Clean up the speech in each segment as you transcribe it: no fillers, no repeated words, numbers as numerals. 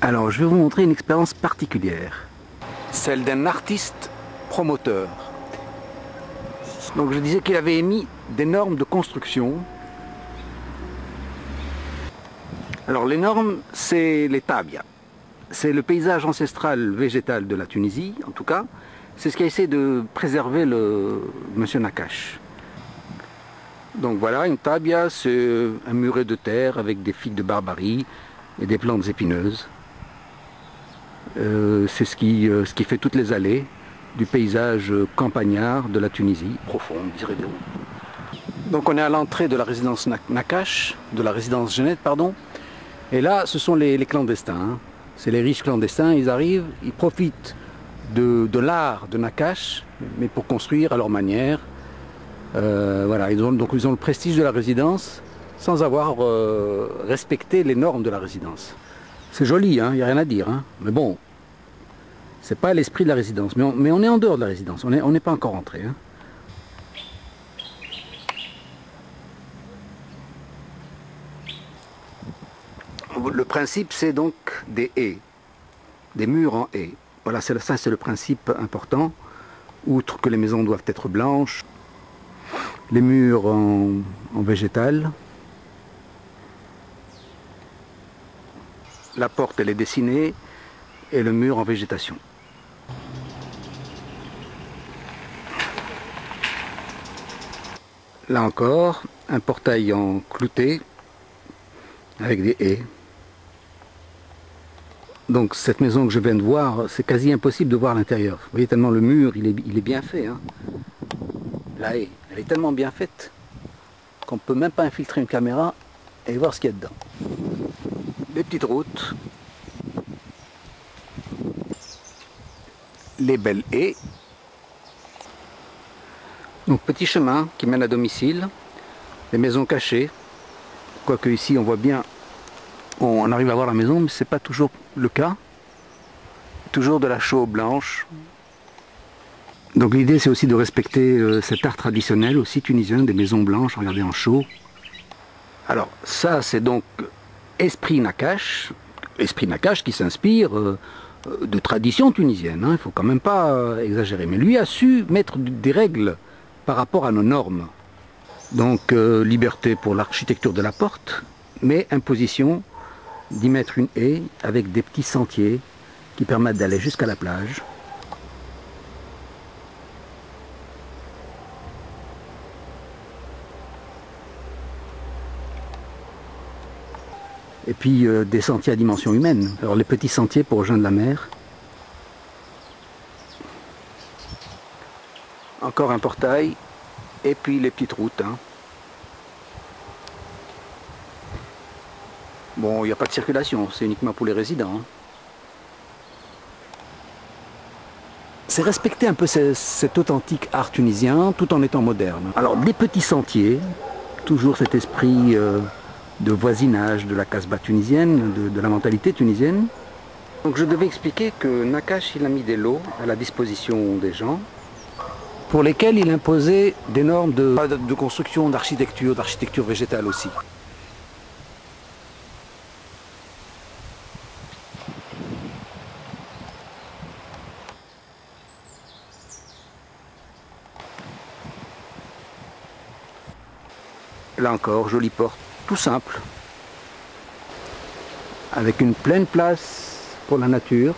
Alors, je vais vous montrer une expérience particulière, celle d'un artiste promoteur. Donc, je disais qu'il avait émis des normes de construction. Alors, les normes, c'est les tabias. C'est le paysage ancestral végétal de la Tunisie, en tout cas. C'est ce qu'a essayé de préserver monsieur Nakache. Donc voilà, une tabia, c'est un muret de terre avec des figues de barbarie et des plantes épineuses. C'est ce qui fait toutes les allées du paysage campagnard de la Tunisie, profonde, direz-vous. Donc on est à l'entrée de la résidence Nakache, de la résidence Genette, pardon. Et là, ce sont les clandestins. Hein. C'est les riches clandestins, ils arrivent, ils profitent de l'art de Nakache, mais pour construire à leur manière. Voilà, ils ont le prestige de la résidence sans avoir respecté les normes de la résidence. C'est joli, hein, il n'y a rien à dire, hein, mais bon, c'est pas l'esprit de la résidence. Mais on est en dehors de la résidence, on n'est pas encore entré. Hein. Le principe, c'est donc des haies, des murs en haies. Voilà, ça c'est le principe important, outre que les maisons doivent être blanches. Les murs en végétal. La porte elle est dessinée et le mur en végétation. Là encore, un portail en clouté avec des haies. Donc cette maison que je viens de voir, c'est quasi impossible de voir l'intérieur. Vous voyez tellement le mur, il est bien fait. Hein. La haie, elle est tellement bien faite qu'on ne peut même pas infiltrer une caméra et voir ce qu'il y a dedans. Les petites routes, les belles haies, donc petit chemin qui mène à domicile, les maisons cachées, quoique ici on voit bien, on arrive à voir la maison, mais ce n'est pas toujours le cas, toujours de la chaux blanche. Donc l'idée c'est aussi de respecter cet art traditionnel aussi tunisien, des maisons blanches, regardez en chaux. Alors ça c'est donc esprit Nakache qui s'inspire de traditions tunisiennes, hein, il ne faut quand même pas exagérer. Mais lui a su mettre des règles par rapport à nos normes. Donc liberté pour l'architecture de la porte, mais imposition d'y mettre une haie avec des petits sentiers qui permettent d'aller jusqu'à la plage. Et puis des sentiers à dimension humaine. Alors les petits sentiers pour rejoindre la mer. Encore un portail. Et puis les petites routes. Hein. Bon, il n'y a pas de circulation, c'est uniquement pour les résidents. Hein. C'est respecter un peu cet authentique art tunisien tout en étant moderne. Alors des petits sentiers, toujours cet esprit de voisinage de la Casbah tunisienne, de la mentalité tunisienne. Donc je devais expliquer que Nakache il a mis des lots à la disposition des gens pour lesquels il imposait des normes de construction, d'architecture végétale aussi. Là encore, jolie porte, tout simple, avec une pleine place pour la nature.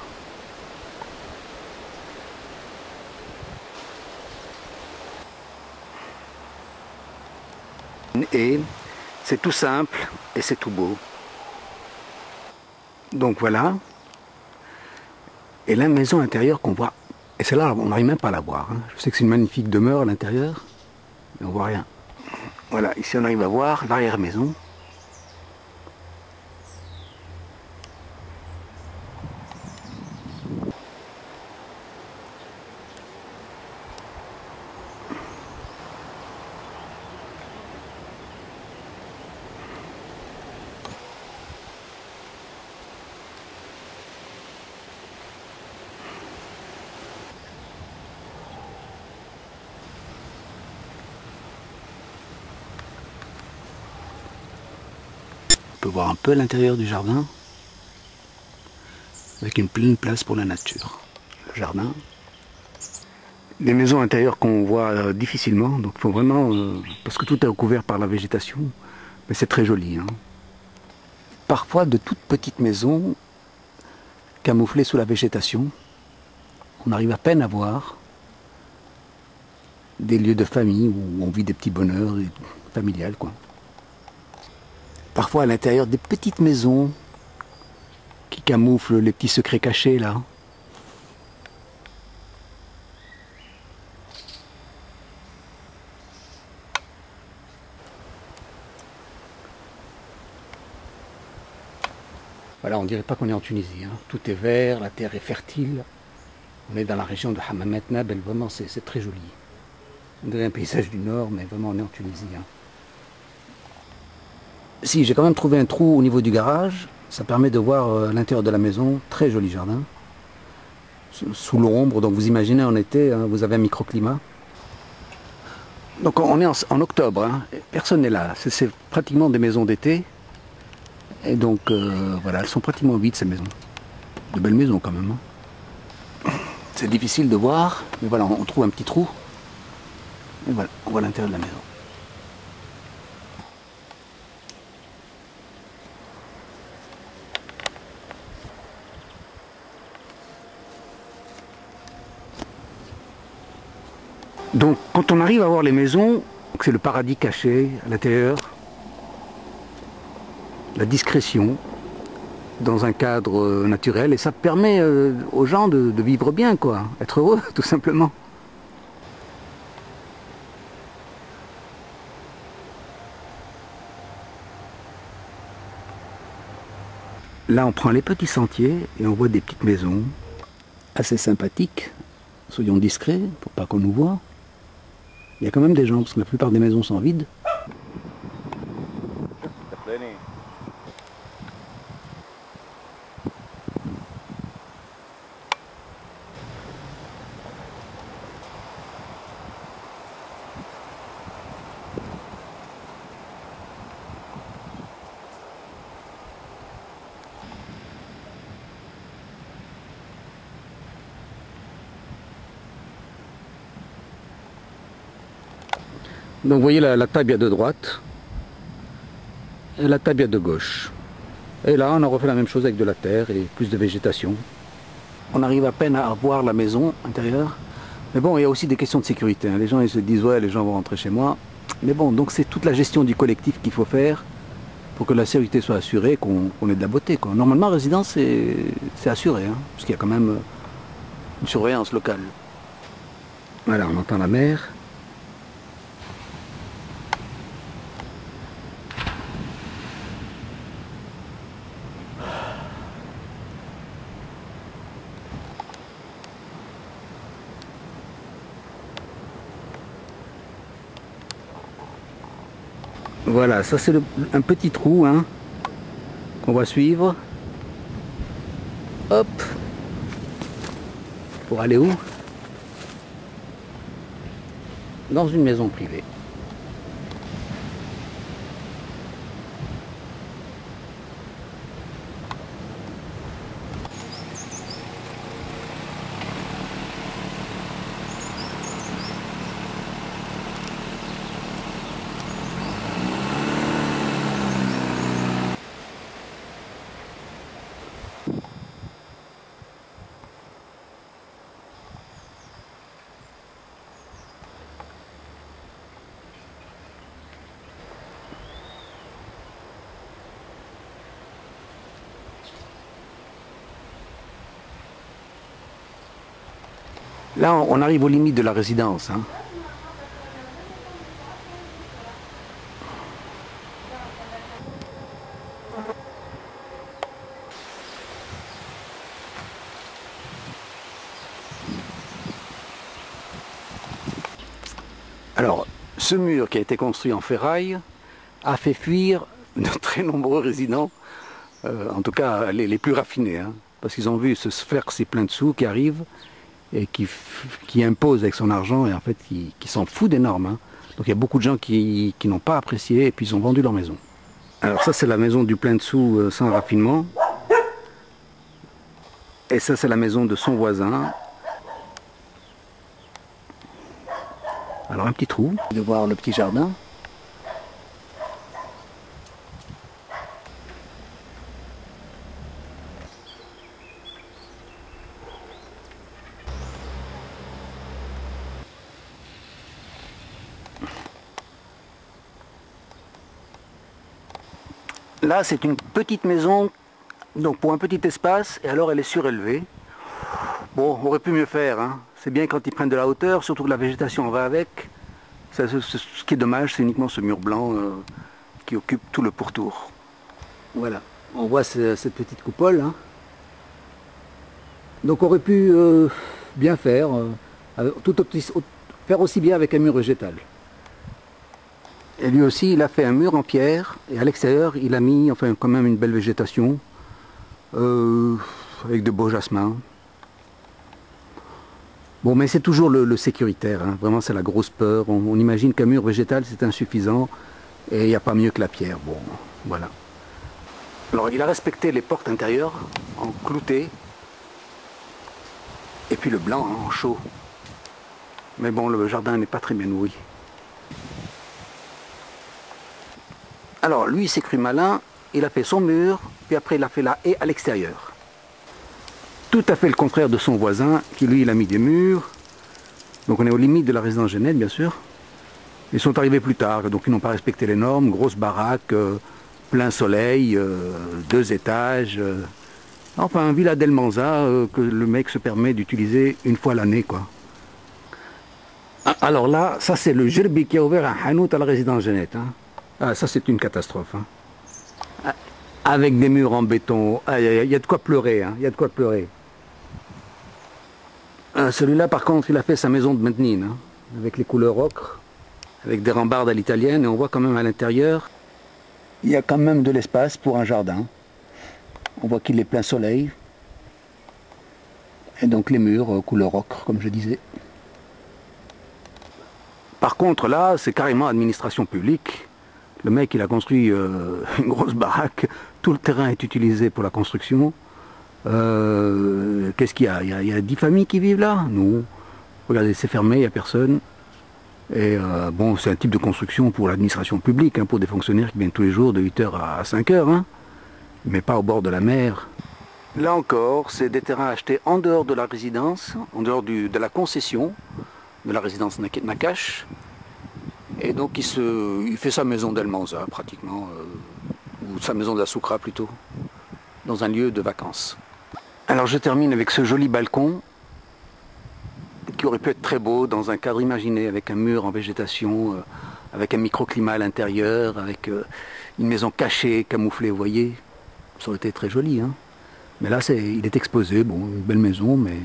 Et c'est tout simple et c'est tout beau. Donc voilà. Et la maison intérieure qu'on voit, et celle-là on n'arrive même pas à la voir. Hein. Je sais que c'est une magnifique demeure à l'intérieur, mais on voit rien. Voilà, ici on arrive à voir l'arrière-maison. On peut voir un peu l'intérieur du jardin. avec une pleine place pour la nature. Le jardin. Des maisons intérieures qu'on voit difficilement, donc il faut vraiment, parce que tout est recouvert par la végétation, mais c'est très joli. Hein. Parfois de toutes petites maisons, camouflées sous la végétation, on arrive à peine à voir des lieux de famille où on vit des petits bonheurs familiales, quoi. Parfois à l'intérieur des petites maisons qui camouflent les petits secrets cachés là. Voilà, on dirait pas qu'on est en Tunisie, hein. Tout est vert, la terre est fertile. On est dans la région de Hammamet Nabel, vraiment c'est très joli. On dirait un paysage du nord, mais vraiment on est en Tunisie. Hein. Si, j'ai quand même trouvé un trou au niveau du garage, ça permet de voir l'intérieur de la maison, très joli jardin. Sous l'ombre, donc vous imaginez en été, hein, vous avez un microclimat. Donc on est en octobre, hein, personne n'est là, c'est pratiquement des maisons d'été. Et donc voilà, elles sont pratiquement vides ces maisons. De belles maisons quand même. Hein. C'est difficile de voir, mais voilà, on trouve un petit trou. Et voilà, on voit l'intérieur de la maison. Donc quand on arrive à voir les maisons, c'est le paradis caché à l'intérieur, la discrétion dans un cadre naturel, et ça permet aux gens de vivre bien, quoi, être heureux tout simplement. Là on prend les petits sentiers et on voit des petites maisons assez sympathiques, soyons discrets pour pas qu'on nous voit. Il y a quand même des gens, parce que la plupart des maisons sont vides. Donc vous voyez la tabia de droite et la tabia de gauche. Et là on a refait la même chose avec de la terre et plus de végétation. On arrive à peine à voir la maison intérieure. Mais bon, il y a aussi des questions de sécurité. Hein. Les gens ils se disent ouais, les gens vont rentrer chez moi. Mais bon, donc c'est toute la gestion du collectif qu'il faut faire pour que la sécurité soit assurée, qu'on ait de la beauté, quoi. Normalement, résidence c'est assuré, hein, parce qu'il y a quand même une surveillance locale. Voilà, on entend la mer. Voilà, ça c'est un petit trou hein, qu'on va suivre. Hop. Pour aller où? Dans une maison privée. Là, on arrive aux limites de la résidence. Hein. Alors, ce mur qui a été construit en ferraille a fait fuir de très nombreux résidents, en tout cas les plus raffinés, hein, parce qu'ils ont vu ce Sfax plein de sous qui arrive et qui impose avec son argent et en fait qui s'en fout des normes. Hein. Donc il y a beaucoup de gens qui n'ont pas apprécié et puis ils ont vendu leur maison. Alors ça c'est la maison du plein de sous sans raffinement. Et ça, c'est la maison de son voisin. Alors un petit trou, de voir le petit jardin. Là, c'est une petite maison, donc pour un petit espace, et alors elle est surélevée. Bon, on aurait pu mieux faire, hein. C'est bien quand ils prennent de la hauteur, surtout que la végétation va avec. Ce qui est dommage, c'est uniquement ce mur blanc qui occupe tout le pourtour. Voilà, on voit cette petite coupole, hein. Donc on aurait pu bien faire, faire aussi bien avec un mur végétal. Et lui aussi, il a fait un mur en pierre, et à l'extérieur, il a mis enfin, quand même une belle végétation, avec de beaux jasmins. Bon, mais c'est toujours le sécuritaire, hein. Vraiment c'est la grosse peur. On imagine qu'un mur végétal c'est insuffisant, et il n'y a pas mieux que la pierre. Bon, voilà. Alors il a respecté les portes intérieures en clouté, et puis le blanc hein, en chaux. Mais bon, le jardin n'est pas très bien nourri. Alors lui il s'est cru malin, il a fait son mur, puis après il a fait la haie à l'extérieur. Tout à fait le contraire de son voisin, qui lui il a mis des murs. Donc on est aux limites de la résidence Genette bien sûr. Ils sont arrivés plus tard, donc ils n'ont pas respecté les normes, grosse baraque, plein soleil, 2 étages. Enfin, Villa del Manza que le mec se permet d'utiliser une fois l'année quoi. Alors là, ça c'est le Gerbi qui a ouvert un hanout à la résidence Genette. Hein. Ah, ça c'est une catastrophe. Hein. Avec des murs en béton, il y a de quoi pleurer, hein. Il y a de quoi pleurer. Celui-là par contre, il a fait sa maison de mezzanine, hein, avec les couleurs ocre, avec des rambardes à l'italienne, et on voit quand même à l'intérieur, il y a quand même de l'espace pour un jardin. On voit qu'il est plein soleil. Et donc les murs couleur ocre, comme je disais. Par contre là, c'est carrément administration publique. Le mec, il a construit une grosse baraque, tout le terrain est utilisé pour la construction. Qu'est-ce qu'il y a? Il y a 10 familles qui vivent là? Non. Regardez, c'est fermé, il n'y a personne. Et bon, c'est un type de construction pour l'administration publique, hein, pour des fonctionnaires qui viennent tous les jours de 8h à 5h, hein, mais pas au bord de la mer. Là encore, c'est des terrains achetés en dehors de la résidence, en dehors de la concession de la résidence Nakash. Et donc il fait sa maison d'El Manza pratiquement, ou sa maison de la Soukra plutôt, dans un lieu de vacances. Alors je termine avec ce joli balcon, qui aurait pu être très beau dans un cadre imaginé, avec un mur en végétation, avec un microclimat à l'intérieur, avec une maison cachée, camouflée, vous voyez. Ça aurait été très joli, hein. Mais là il est exposé, bon, une belle maison, mais...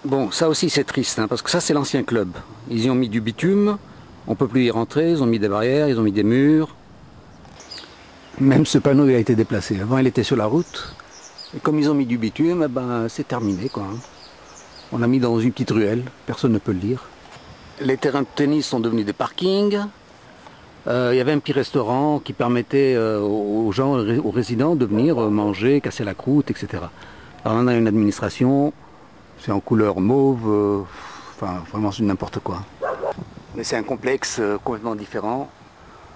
Bon, ça aussi c'est triste, hein, parce que ça c'est l'ancien club. Ils y ont mis du bitume, on ne peut plus y rentrer, ils ont mis des barrières, ils ont mis des murs. Même ce panneau il a été déplacé. Avant il était sur la route, et comme ils ont mis du bitume, eh ben, c'est terminé quoi. Hein. On l'a mis dans une petite ruelle, personne ne peut le lire. Les terrains de tennis sont devenus des parkings. Il y avait un petit restaurant qui permettait aux gens, aux résidents de venir manger, casser la croûte, etc. Alors on a une administration, c'est en couleur mauve, enfin vraiment c'est n'importe quoi. Mais c'est un complexe complètement différent.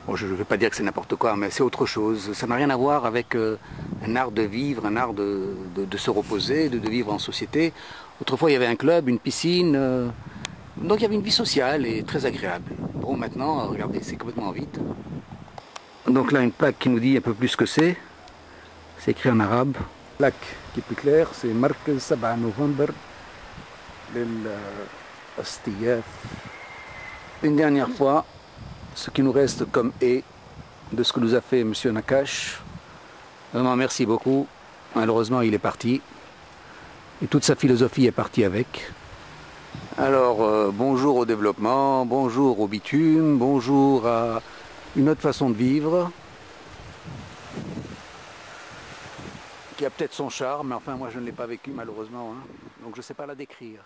Bon, je ne vais pas dire que c'est n'importe quoi, mais c'est autre chose. Ça n'a rien à voir avec un art de vivre, un art de se reposer, de vivre en société. Autrefois, il y avait un club, une piscine, donc il y avait une vie sociale et très agréable. Bon, maintenant, regardez, c'est complètement vide. Donc là, une plaque qui nous dit un peu plus ce que c'est. C'est écrit en arabe. La plaque qui est plus claire, c'est Markez 7 novembre, l'Astiyaf. Une dernière fois, ce qui nous reste comme est de ce que nous a fait M. Nakash. Vraiment, merci beaucoup. Malheureusement, il est parti. Et toute sa philosophie est partie avec. Alors, bonjour au développement, bonjour au bitume, bonjour à une autre façon de vivre, qui a peut-être son charme, mais enfin, moi je ne l'ai pas vécu malheureusement, hein, donc je ne sais pas la décrire.